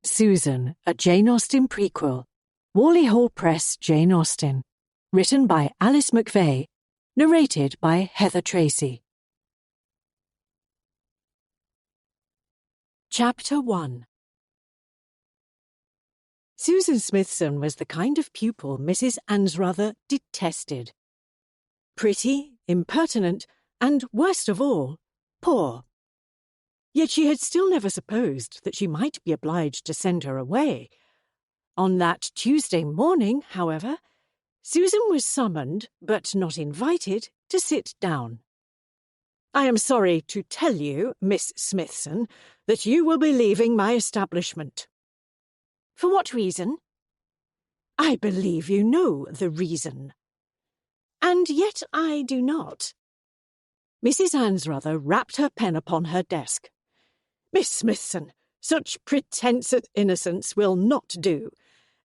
Susan, a Jane Austen prequel. Worley Hall Press, Jane Austen. Written by Alice Mcveigh. Narrated by Heather Tracy. Chapter 1. Susan Smithson was the kind of pupil Mrs. Anstruther detested. Pretty, impertinent, and, worst of all, poor. Yet she had still never supposed that she might be obliged to send her away. On that Tuesday morning, however, Susan was summoned, but not invited, to sit down. "I am sorry to tell you, Miss Smithson, that you will be leaving my establishment." "For what reason?" "I believe you know the reason." "And yet I do not." Mrs. Anstruther rapped her pen upon her desk. "Miss Smithson, such pretence at innocence will not do.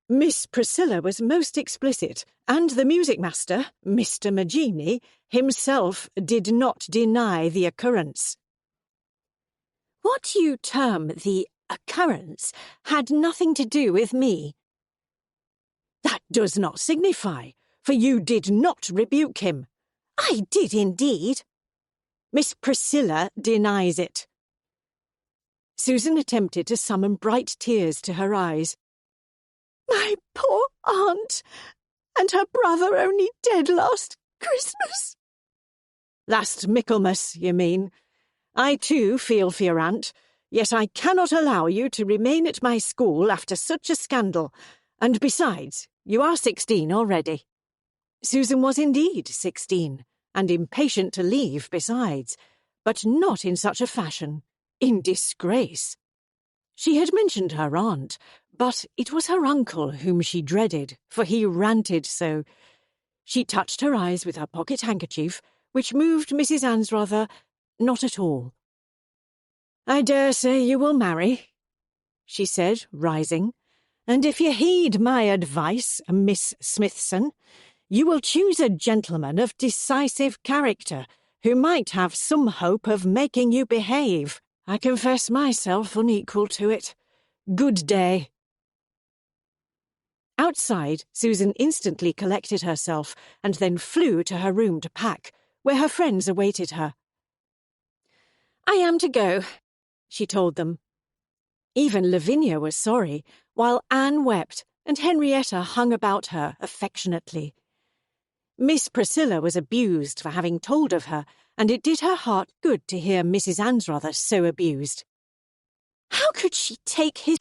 Miss Priscilla was most explicit, and the music master, Mr. Mcveigh, himself did not deny the occurrence." "What you term the occurrence had nothing to do with me." "That does not signify, for you did not rebuke him." "I did indeed." "Miss Priscilla denies it." Susan attempted to summon bright tears to her eyes. "My poor aunt, and her brother only dead last Christmas." "Last Michaelmas, you mean. I too feel for your aunt, yet I cannot allow you to remain at my school after such a scandal, and besides, you are 16 already." Susan was indeed 16, and impatient to leave besides, but not in such a fashion. In disgrace. She had mentioned her aunt, but it was her uncle whom she dreaded, for he ranted so. She touched her eyes with her pocket handkerchief, which moved Mrs. Anstruther not at all. "I dare say you will marry," she said, rising, "and if you heed my advice, Miss Smithson, you will choose a gentleman of decisive character, who might have some hope of making you behave. I confess myself unequal to it. Good day." Outside, Susan instantly collected herself and then flew to her room to pack, where her friends awaited her. "I am to go," she told them. Even Lavinia was sorry, while Anne wept and Henrietta hung about her affectionately. Miss Priscilla was abused for having told of her, and it did her heart good to hear Mrs. Anstruther so abused. "How could she take his